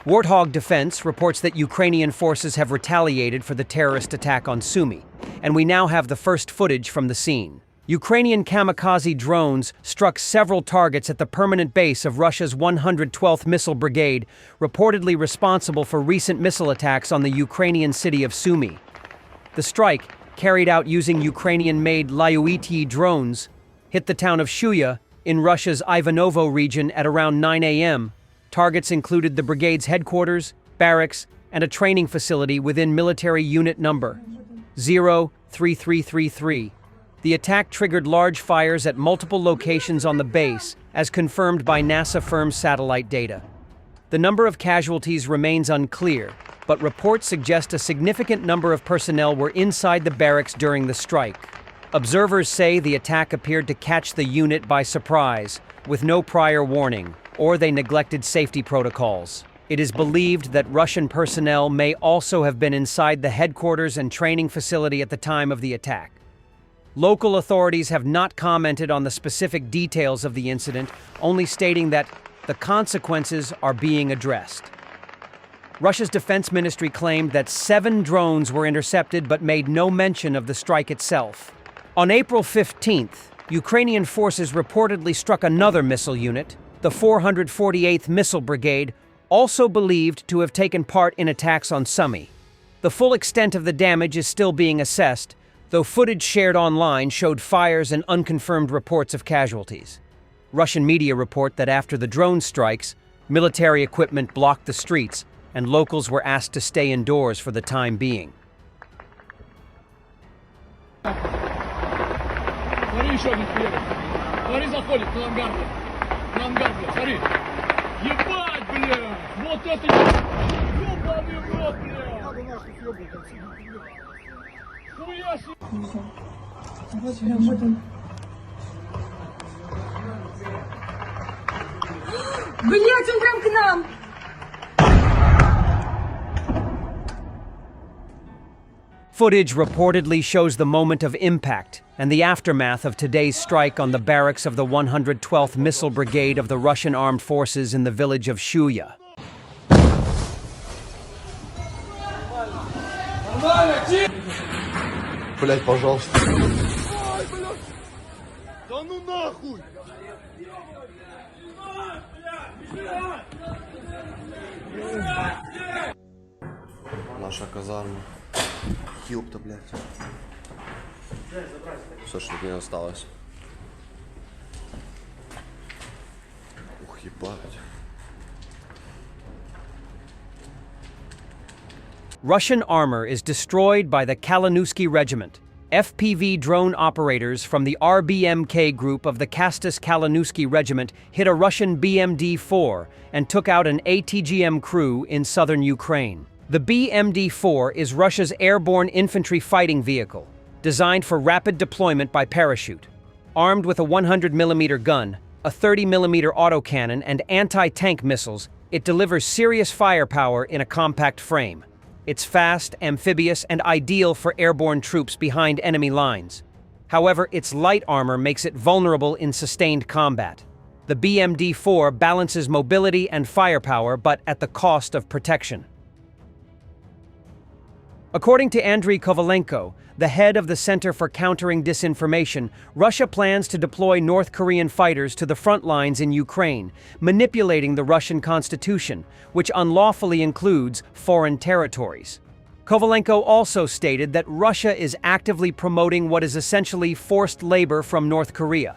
Warthog Defense reports that Ukrainian forces have retaliated for the terrorist attack on Summy, and we now have the first footage from the scene. Ukrainian kamikaze drones struck several targets at the permanent base of Russia's 112th Missile Brigade, reportedly responsible for recent missile attacks on the Ukrainian city of Summy. The strike, carried out using Ukrainian-made Lyuiti drones, hit the town of Shuya in Russia's Ivanovo region at around 9 a.m. Targets included the brigade's headquarters, barracks, and a training facility within military unit number 03333. The attack triggered large fires at multiple locations on the base, as confirmed by NASA firm satellite data. The number of casualties remains unclear, but reports suggest a significant number of personnel were inside the barracks during the strike. Observers say the attack appeared to catch the unit by surprise, with no prior warning, or they neglected safety protocols. It is believed that Russian personnel may also have been inside the headquarters and training facility at the time of the attack. Local authorities have not commented on the specific details of the incident, only stating that the consequences are being addressed. Russia's defense ministry claimed that 7 drones were intercepted but made no mention of the strike itself. On April 15th, Ukrainian forces reportedly struck another missile unit, the 448th Missile Brigade, also believed to have taken part in attacks on Summy. The full extent of the damage is still being assessed, though footage shared online showed fires and unconfirmed reports of casualties. Russian media report that after the drone strikes, military equipment blocked the streets, and locals were asked to stay indoors for the time being. Смотри, еще один приедет. Смотри, заходит, на ангар, блядь. На ангар, блядь, смотри. Ебать, блядь! Вот это ебаный в рот, блядь! Надо нахуй съебать отсюда, блядь. Хуя себе! Блядь, он прям к нам! Footage reportedly shows the moment of impact and the aftermath of today's strike on the barracks of the 112th Missile Brigade of the Russian Armed Forces in the village of Shuya. Блять, пожалуйста. Да ну нахуй! Наша казарма. Ёпта, блядь. Все, что от меня осталось. Ух, ебать. Russian armor is destroyed by the Kalinowski Regiment. FPV drone operators from the RBMK group of the Kastus Kalinowski Regiment hit a Russian BMD-4 and took out an ATGM crew in southern Ukraine. The BMD-4 is Russia's airborne infantry fighting vehicle, designed for rapid deployment by parachute. Armed with a 100mm gun, a 30mm autocannon, and anti-tank missiles, it delivers serious firepower in a compact frame. It's fast, amphibious, and ideal for airborne troops behind enemy lines. However, its light armor makes it vulnerable in sustained combat. The BMD-4 balances mobility and firepower, but at the cost of protection. According to Andriy Kovalenko, the head of the Center for Countering Disinformation, Russia plans to deploy North Korean fighters to the front lines in Ukraine, manipulating the Russian constitution, which unlawfully includes foreign territories. Kovalenko also stated that Russia is actively promoting what is essentially forced labor from North Korea.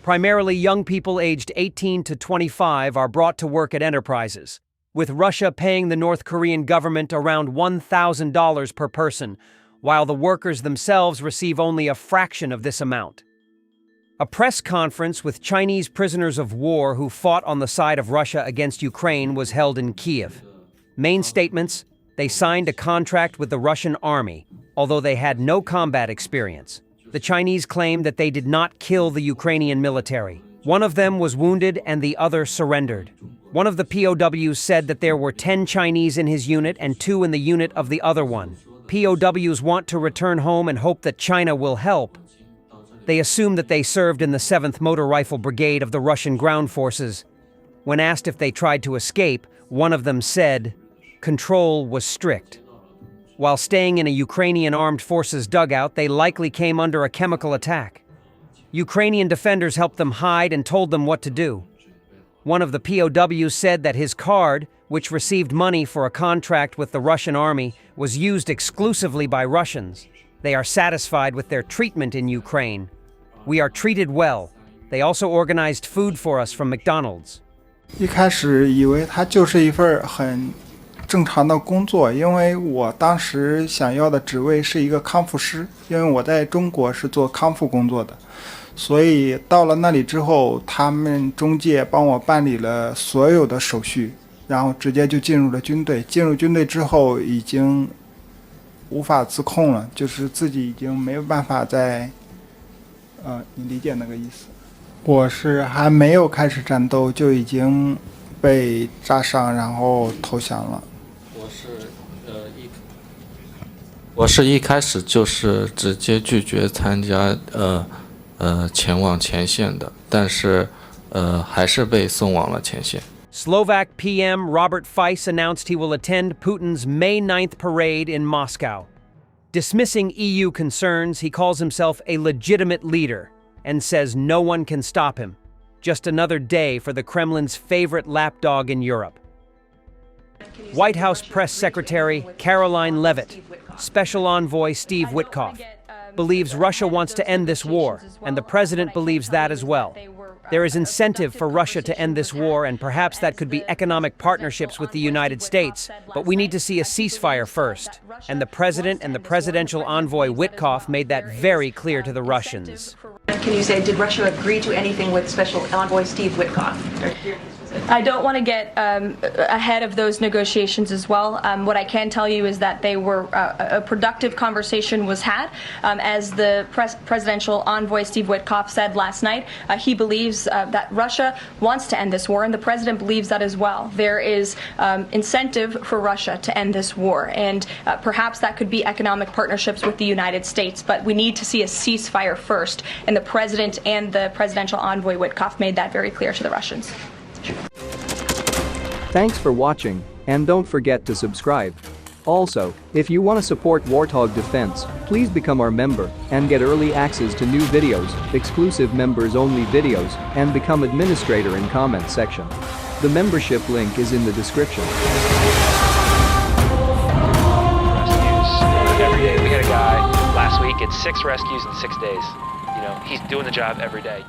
Primarily young people aged 18 to 25 are brought to work at enterprises, with Russia paying the North Korean government around $1,000 per person, while the workers themselves receive only a fraction of this amount. A press conference with Chinese prisoners of war who fought on the side of Russia against Ukraine was held in Kiev. Main statements: they signed a contract with the Russian army, although they had no combat experience. The Chinese claimed that they did not kill the Ukrainian military. One of them was wounded and the other surrendered. One of the POWs said that there were 10 Chinese in his unit and 2 in the unit of the other one. POWs want to return home and hope that China will help. They assume that they served in the 7th Motor Rifle Brigade of the Russian Ground Forces. When asked if they tried to escape, one of them said, "Control was strict." While staying in a Ukrainian armed forces dugout, they likely came under a chemical attack. Ukrainian defenders helped them hide and told them what to do. One of the POWs said that his card, which received money for a contract with the Russian army, was used exclusively by Russians. They are satisfied with their treatment in Ukraine. We are treated well. They also organized food for us from McDonald's. 一开始以为它就是一份很正常的工作，因为我当时想要的职位是一个康复师，因为我在中国是做康复工作的，所以到了那里之后，他们中介帮我办理了所有的手续，然后直接就进入了军队。进入军队之后，已经无法自控了，就是自己已经没有办法再，你理解那个意思？我是还没有开始战斗就已经被炸伤，然后投降了。我是一开始就是直接拒绝参加前往前线的，但是还是被送往了前线。Slovak PM Robert Feiss announced he will attend Putin's May 9th parade in Moscow. Dismissing EU concerns, he calls himself a legitimate leader and says no one can stop him. Just another day for the Kremlin's favorite lapdog in Europe. White House Press Secretary Caroline Leavitt, Special Envoy Steve Witkoff, believes Russia wants to end this war, and the president believes that as well. There is incentive for Russia to end this war, and perhaps that could be economic partnerships with the United States, but we need to see a ceasefire first. And the president and the presidential envoy Witkoff made that very clear to the Russians. Can you say, did Russia agree to anything with Special Envoy Steve Witkoff? I don't want to get ahead of those negotiations as well. What I can tell you is that they were a productive conversation was had. As the presidential envoy Steve Witkoff said last night, he believes that Russia wants to end this war, and the president believes that as well. There is incentive for Russia to end this war, and perhaps that could be economic partnerships with the United States, but we need to see a ceasefire first, and the president and the presidential envoy Witkoff made that very clear to the Russians. Thanks for watching, and don't forget to subscribe. Also, if you want to support Warthog Defense, please become our member and get early access to new videos, exclusive members-only videos, and become administrator in comment section. The membership link is in the description. Rescues every day. We had a guy last week at 6 rescues in 6 days. You know, he's doing the job every day.